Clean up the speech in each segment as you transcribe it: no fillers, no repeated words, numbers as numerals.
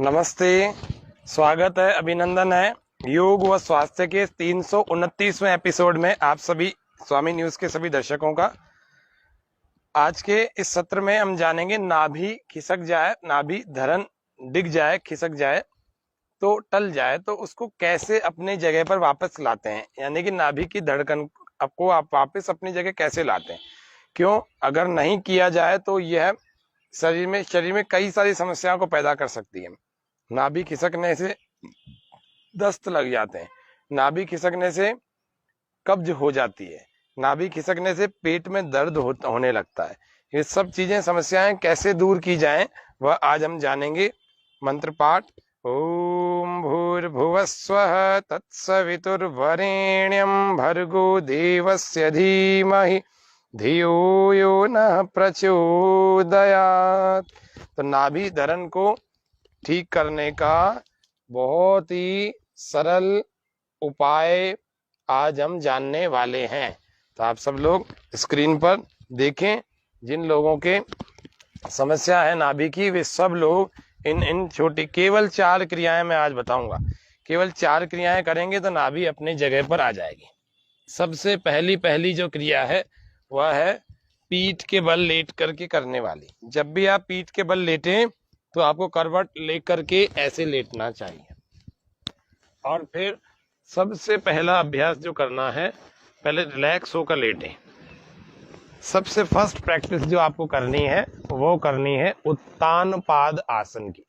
नमस्ते, स्वागत है, अभिनंदन है योग व स्वास्थ्य के 329वें एपिसोड में आप सभी स्वामी न्यूज के सभी दर्शकों का। आज के इस सत्र में हम जानेंगे नाभि खिसक जाए, नाभि धरण डिग जाए, खिसक जाए तो टल जाए तो उसको कैसे अपनी जगह पर वापस लाते हैं, यानी कि नाभि की धड़कन आपको आप वापस अपनी जगह कैसे लाते हैं। क्यों, अगर नहीं किया जाए तो यह शरीर में कई सारी समस्याओं को पैदा कर सकती है। नाभि खिसकने से दस्त लग जाते हैं, नाभि खिसकने से कब्ज हो जाती है, नाभि खिसकने से पेट में दर्द होने लगता है। ये सब चीजें समस्याएं कैसे दूर की जाएं वह आज हम जानेंगे। मंत्र पाठ। ओम भूर्भुवस्वः तत्सवितुर्वरेण्यं भर्गो देवस्य धीमहि धियो यो नः प्रचोदयात्। तो नाभि धरण को ठीक करने का बहुत ही सरल उपाय आज हम जानने वाले हैं। तो आप सब लोग स्क्रीन पर देखें, जिन लोगों के समस्या है नाभि की वे सब लोग इन छोटी केवल 4 क्रियाएं मैं आज बताऊंगा। केवल 4 क्रियाएं करेंगे तो नाभि अपनी जगह पर आ जाएगी। सबसे पहली जो क्रिया है वह है पीठ के बल लेट करके करने वाली। जब भी आप पीठ के बल लेटें तो आपको करवट लेकर के ऐसे लेटना चाहिए। और फिर सबसे पहला अभ्यास जो करना है, पहले रिलैक्स होकर लेटें। सबसे फर्स्ट प्रैक्टिस जो आपको करनी है वो करनी है उत्तान पाद आसन की।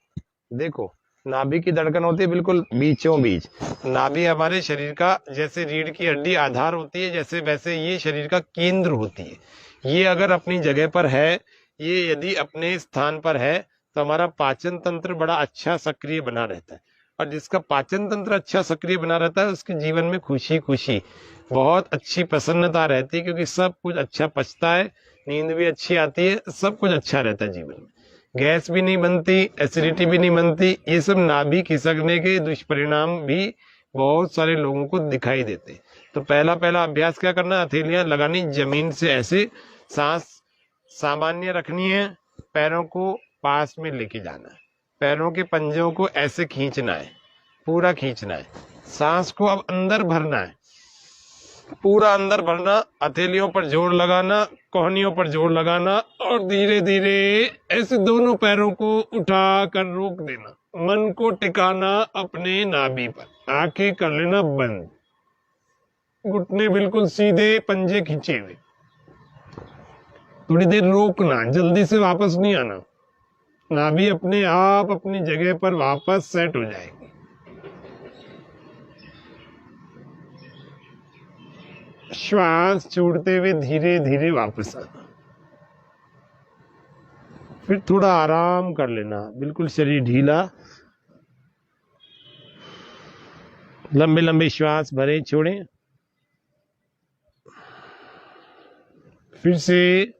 देखो, नाभि की धड़कन होती है बिल्कुल बीचों बीच। नाभि हमारे शरीर का जैसे रीढ़ की हड्डी आधार होती है, जैसे वैसे ये शरीर का केंद्र होती है। ये अगर अपनी जगह पर है, ये यदि अपने स्थान पर है तो हमारा पाचन तंत्र बड़ा अच्छा सक्रिय बना रहता है। और जिसका पाचन तंत्र अच्छा सक्रिय बना रहता है उसके जीवन में खुशी खुशी बहुत अच्छी प्रसन्नता रहती है, क्योंकि सब कुछ अच्छा पचता है, नींद भी अच्छी आती है, सब कुछ अच्छा रहता है जीवन में। गैस भी नहीं बनती, एसिडिटी भी नहीं बनती। ये सब नाभि खिसकने के दुष्परिणाम भी बहुत सारे लोगों को दिखाई देते। तो पहला अभ्यास क्या करना, हथेलियां लगानी जमीन से ऐसे, सांस सामान्य रखनी है, पैरों को पास में लेके जाना है, पैरों के पंजों को ऐसे खींचना है, पूरा खींचना है। सांस को अब अंदर भरना है, पूरा अंदर भरना, हथेलियों पर जोर लगाना, कोहनियों पर जोर लगाना और धीरे धीरे ऐसे दोनों पैरों को उठा कर रोक देना। मन को टिकाना अपने नाभि पर, आंखें कर लेना बंद, घुटने बिल्कुल सीधे, पंजे खींचे हुए। थोड़ी देर रोकना, जल्दी से वापस नहीं आना। नाभि अपने आप अपनी जगह पर वापस सेट हो जाएगी। श्वास छोड़ते हुए धीरे धीरे वापस आना। फिर थोड़ा आराम कर लेना, बिल्कुल शरीर ढीला, लंबे लंबे श्वास भरे छोड़ें। फिर से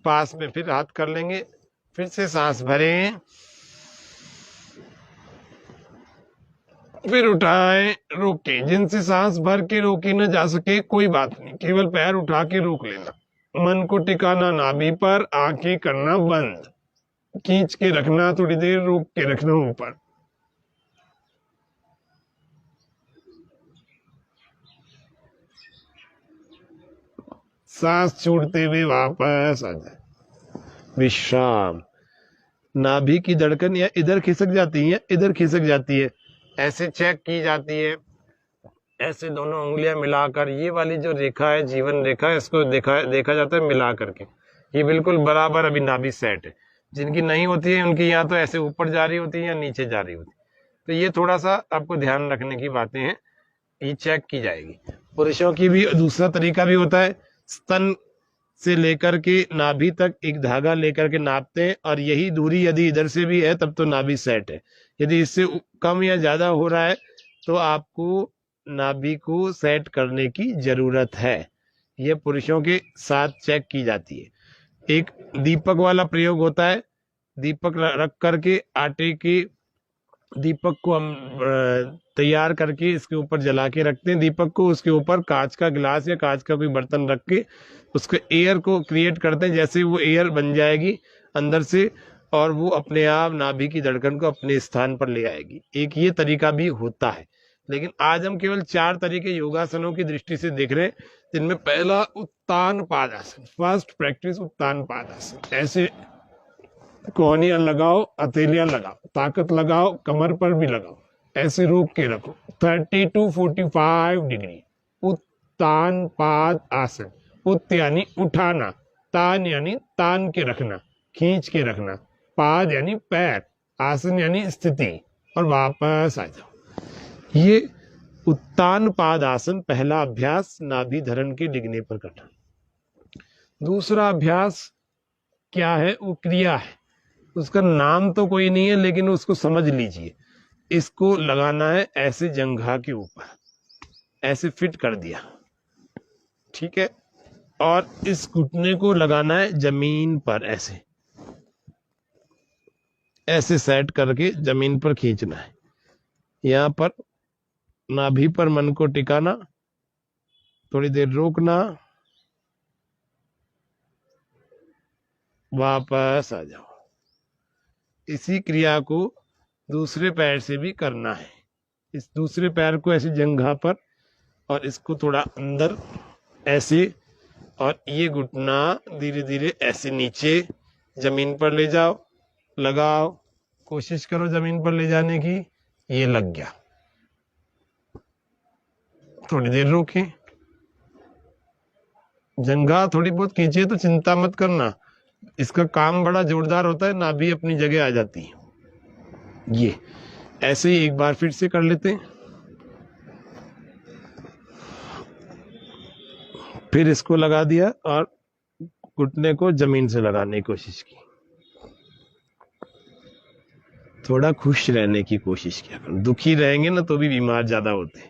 पास में फिर हाथ कर लेंगे, फिर से सांस भरें, फिर उठाएं, रोकें। जिनसे सांस भर के रोकी न जा सके कोई बात नहीं, केवल पैर उठा के रोक लेना। मन को टिकाना नाभि पर, आंखें करना बंद, खींच के रखना, थोड़ी देर रोक के रखना ऊपर। सांस छोड़ते हुए वापस आ जाए, विश्राम। नाभि की धड़कन या इधर खिसक जाती है, इधर खिसक जाती है, ऐसे चेक की जाती है। ऐसे दोनों उंगलियां मिलाकर, ये वाली जो रेखा है जीवन रेखा है, इसको देखा जाता है मिला करके। ये बिल्कुल बराबर अभी नाभि सेट है। जिनकी नहीं होती है उनकी या तो ऐसे ऊपर जा रही होती है या नीचे जा रही होती है। तो ये थोड़ा सा आपको ध्यान रखने की बातें हैं, ये चेक की जाएगी। पुरुषों की भी दूसरा तरीका भी होता है, स्तन से लेकर के नाभि तक एक धागा लेकर के नापते हैं, और यही दूरी यदि इधर से भी है तब तो नाभि सेट है। यदि इससे कम या ज्यादा हो रहा है तो आपको नाभि को सेट करने की जरूरत है। यह पुरुषों के साथ चेक की जाती है। एक दीपक वाला प्रयोग होता है, दीपक रख करके आटे के दीपक को हम तैयार करके इसके ऊपर जला के रखते हैं दीपक को। उसके ऊपर कांच का गिलास या कांच का कोई बर्तन रख के उसके एयर को क्रिएट करते हैं। जैसे वो एयर बन जाएगी अंदर से और वो अपने आप नाभि की धड़कन को अपने स्थान पर ले आएगी। एक ये तरीका भी होता है, लेकिन आज हम केवल 4 तरीके योगासनों की दृष्टि से देख रहे हैं, जिनमें पहला उत्तान पादासन, फर्स्ट प्रैक्टिस उत्तान पादासन। ऐसे कोहनियां लगाओ, हथेलियां लगाओ, ताकत लगाओ, कमर पर भी लगाओ, ऐसे रोक के रखो 30 to 45 डिग्री। उत्तान पाद आसन। उत यानी उठाना, तान यानी तान के रखना, खींच के रखना, पाद यानी पैर, आसन यानी स्थिति, और वापस आ जाओ। ये उत्तान पाद आसन पहला अभ्यास नाभि धरण के डिगने पर करना। दूसरा अभ्यास क्या है? वो क्रिया है, उसका नाम तो कोई नहीं है, लेकिन उसको समझ लीजिए। इसको लगाना है ऐसे जंघा के ऊपर, ऐसे फिट कर दिया, ठीक है, और इस घुटने को लगाना है जमीन पर, ऐसे ऐसे सेट करके जमीन पर खींचना है। यहां पर नाभि पर मन को टिकाना, थोड़ी देर रोकना, वापस आ जाओ। इसी क्रिया को दूसरे पैर से भी करना है। इस दूसरे पैर को ऐसे जंघा पर, और इसको थोड़ा अंदर ऐसे, और ये घुटना धीरे धीरे ऐसे नीचे जमीन पर ले जाओ, लगाओ, कोशिश करो जमीन पर ले जाने की। ये लग गया, थोड़ी देर रोकें। जंघा थोड़ी बहुत खींचे तो चिंता मत करना, इसका काम बड़ा जोरदार होता है, नाभि अपनी जगह आ जाती है। ये ऐसे ही एक बार फिर से कर लेते हैं। फिर इसको लगा दिया और घुटने को जमीन से लगाने की कोशिश की। थोड़ा खुश रहने की कोशिश किया करो, दुखी रहेंगे ना तो भी बीमार ज्यादा होते हैं।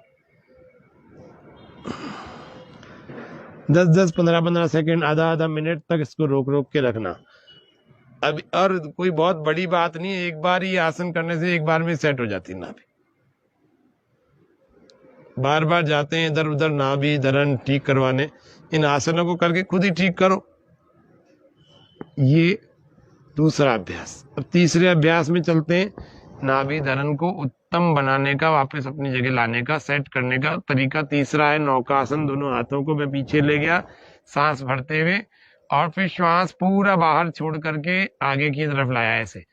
10-10, 15-15 सेकंड, आधा मिनट तक इसको रोक रोक के रखना। अब और कोई बहुत बड़ी बात नहीं है, एक बार ही आसन करने से एक बार में सेट हो जाती नाभि। बार बार जाते हैं इधर उधर नाभि धरण ठीक करवाने, इन आसनों को करके खुद ही ठीक करो। ये दूसरा अभ्यास। अब तीसरे अभ्यास में चलते हैं। नाभि धरण को उत्तम बनाने का, वापस अपनी जगह लाने का, सेट करने का तरीका तीसरा है नौकासन। दोनों हाथों को मैं पीछे ले गया, सांस भरते हुए, और फिर श्वास पूरा बाहर छोड़ करके आगे की तरफ लाया, ऐसे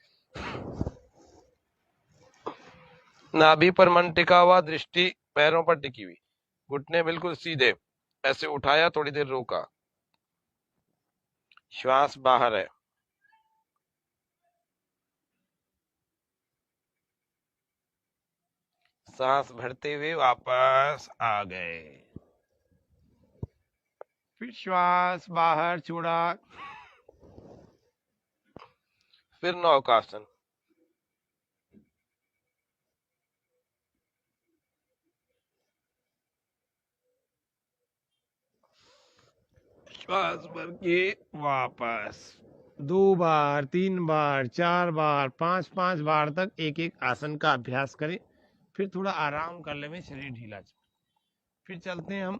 नाभि पर मन टिका हुआ, दृष्टि पैरों पर टिकी हुई, घुटने बिल्कुल सीधे, ऐसे उठाया, थोड़ी देर रोका, श्वास बाहर है, सांस भरते हुए वापस आ गए, फिर श्वास बाहर छोड़ा, फिर नौकासन। श्वास भर के वापस 2 बार, 3 बार, 4 बार, 5-5 बार तक एक एक आसन का अभ्यास करें। फिर थोड़ा आराम कर ले, शरीर ढीला। फिर चलते हैं हम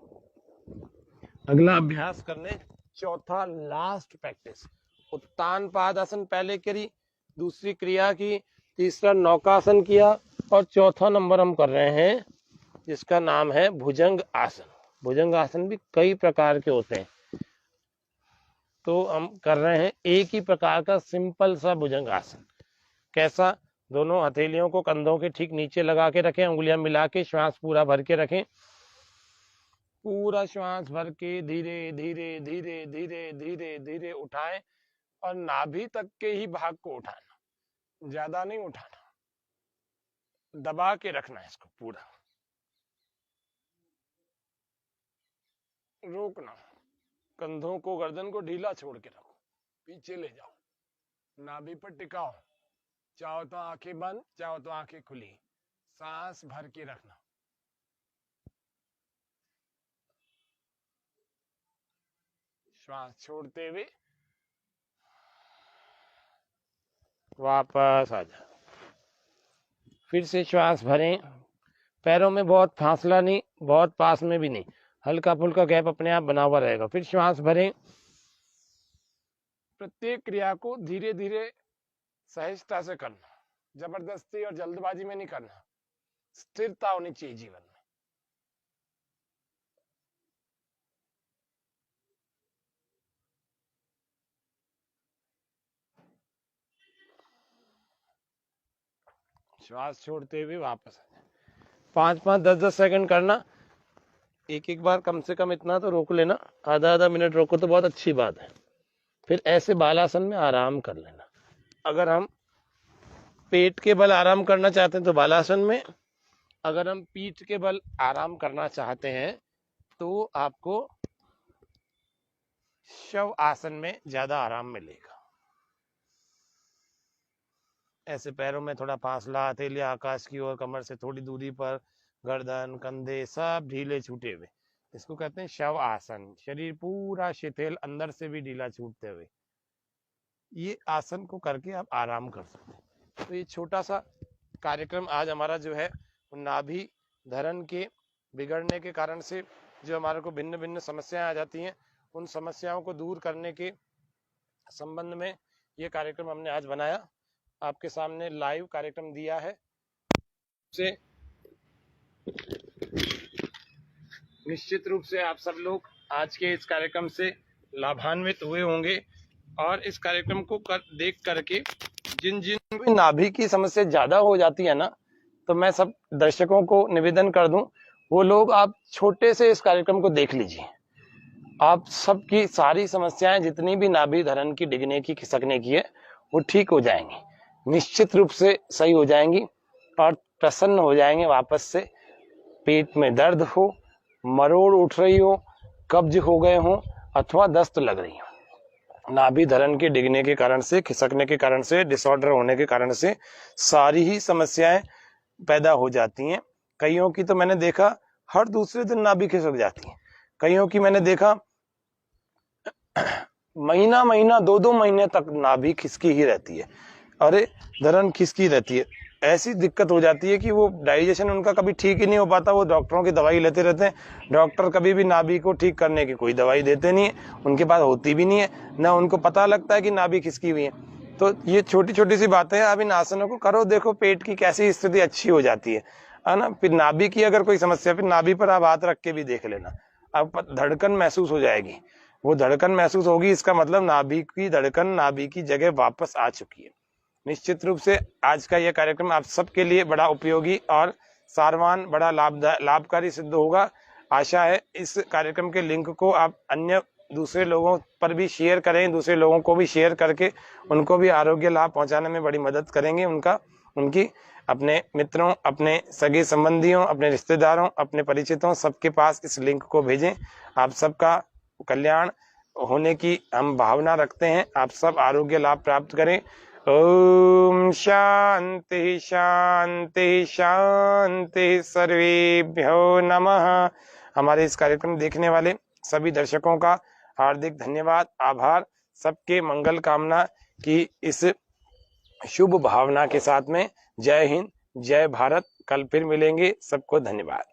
अगला अभ्यास करने। चौथा लास्ट प्रैक्टिस, उत्तान पादासन पहले करी, दूसरी क्रिया की, तीसरा नौकासन किया, और चौथा नंबर हम कर रहे हैं जिसका नाम है भुजंग आसन। भुजंग आसन भी कई प्रकार के होते हैं, तो हम कर रहे हैं एक ही प्रकार का सिंपल सा भुजंग आसन। कैसा? दोनों हथेलियों को कंधों के ठीक नीचे लगा के रखें, उंगलियां मिला के, श्वास पूरा भर के रखें, पूरा श्वास भर के धीरे धीरे धीरे धीरे धीरे धीरे उठाएं, और नाभि तक के ही भाग को उठाना, ज्यादा नहीं उठाना, दबा के रखना है इसको पूरा, रोकना। कंधों को, गर्दन को ढीला छोड़ के रखो, पीछे ले जाओ, नाभि पर टिकाओ, चाहो तो आंखें बंद, चाहो तो आंखें खुली, सांस भर के रखना। श्वास छोड़ते हुए वापस आ जाओ, फिर से श्वास भरें। पैरों में बहुत फासला नहीं, बहुत पास में भी नहीं, हल्का फुल्का गैप अपने आप बना हुआ रहेगा। फिर श्वास भरें। प्रत्येक क्रिया को धीरे धीरे सहजता से करना, जबरदस्ती और जल्दबाजी में नहीं करना, स्थिरता होनी चाहिए जीवन में। श्वास छोड़ते हुए वापस आ जाए, 5-5 10-10 सेकंड करना, एक एक बार कम से कम इतना तो रोक लेना, आधा मिनट रोको तो बहुत अच्छी बात है। फिर ऐसे बालासन में आराम कर लेना। अगर हम पेट के बल आराम करना चाहते हैं तो बालासन में, अगर हम पीठ के बल आराम करना चाहते हैं तो आपको शव आसन में ज्यादा आराम मिलेगा। ऐसे पैरों में थोड़ा फासला, हथेली आकाश की ओर, कमर से थोड़ी दूरी पर, गर्दन कंधे सब ढीले छूटे हुए, इसको कहते हैं शव आसन। शरीर पूरा शिथिल, अंदर से भी ढीला छूटते हुए, ये आसन को करके आप आराम कर सकते हैं। तो ये छोटा सा कार्यक्रम आज हमारा जो है नाभि धरण के बिगड़ने के कारण से जो हमारे को भिन्न भिन्न समस्याएं आ जाती हैं, उन समस्याओं को दूर करने के संबंध में ये कार्यक्रम हमने आज बनाया, आपके सामने लाइव कार्यक्रम दिया है। से निश्चित रूप से आप सब लोग आज के इस कार्यक्रम से लाभान्वित हुए होंगे, और इस कार्यक्रम को देख करके जिन जिन भी नाभि की समस्या ज्यादा हो जाती है ना, तो मैं सब दर्शकों को निवेदन कर दूं, वो लोग आप छोटे से इस कार्यक्रम को देख लीजिए, आप सबकी सारी समस्याएं जितनी भी नाभि धरण की, डिगने की, खिसकने की है, वो ठीक हो जाएंगी, निश्चित रूप से सही हो जाएंगी और प्रसन्न हो जाएंगे वापस से। पेट में दर्द हो, मरोड़ उठ रही हो, कब्ज हो गए हो अथवा दस्त लग रही हो, नाभि धरण के डिगने के कारण से, खिसकने के कारण से, डिसऑर्डर होने के कारण से सारी ही समस्याएं पैदा हो जाती हैं। कईयों की तो मैंने देखा हर दूसरे दिन नाभि खिसक जाती है, कईयों की मैंने देखा महीना 2-2 महीने तक नाभि खिसकी ही रहती है, अरे धरण खिसकी रहती है। ऐसी दिक्कत हो जाती है कि वो डाइजेशन उनका कभी ठीक ही नहीं हो पाता, वो डॉक्टरों की दवाई लेते रहते हैं, डॉक्टर कभी भी नाभि को ठीक करने की कोई दवाई देते नहीं है, उनके पास होती भी नहीं है, ना उनको पता लगता है कि नाभि खिसकी हुई है। तो ये छोटी छोटी सी बातें हैं, आप इन आसनों को करो, देखो पेट की कैसी स्थिति अच्छी हो जाती है ना। फिर नाभि की अगर कोई समस्या, फिर नाभि पर आप हाथ रख के भी देख लेना, आप धड़कन महसूस हो जाएगी, वो धड़कन महसूस होगी, इसका मतलब नाभि की धड़कन नाभि की जगह वापस आ चुकी है। निश्चित रूप से आज का यह कार्यक्रम आप सबके लिए बड़ा उपयोगी और सारवान, बड़ा लाभकारी सिद्ध होगा। आशा है इस कार्यक्रम के लिंक को आप अन्य दूसरे लोगों पर भी शेयर करें, दूसरे लोगों को भी शेयर करके उनको भी आरोग्य लाभ पहुंचाने में बड़ी मदद करेंगे, उनकी अपने मित्रों, अपने सगे संबंधियों, अपने रिश्तेदारों, अपने परिचितों, सबके पास इस लिंक को भेजें। आप सबका कल्याण होने की हम भावना रखते हैं, आप सब आरोग्य लाभ प्राप्त करें। ओम शांति शांति शांति, सर्वेभ्यो नमः। हमारे इस कार्यक्रम देखने वाले सभी दर्शकों का हार्दिक धन्यवाद, आभार, सबके मंगल कामना की इस शुभ भावना के साथ में जय हिंद, जय भारत। कल फिर मिलेंगे, सबको धन्यवाद।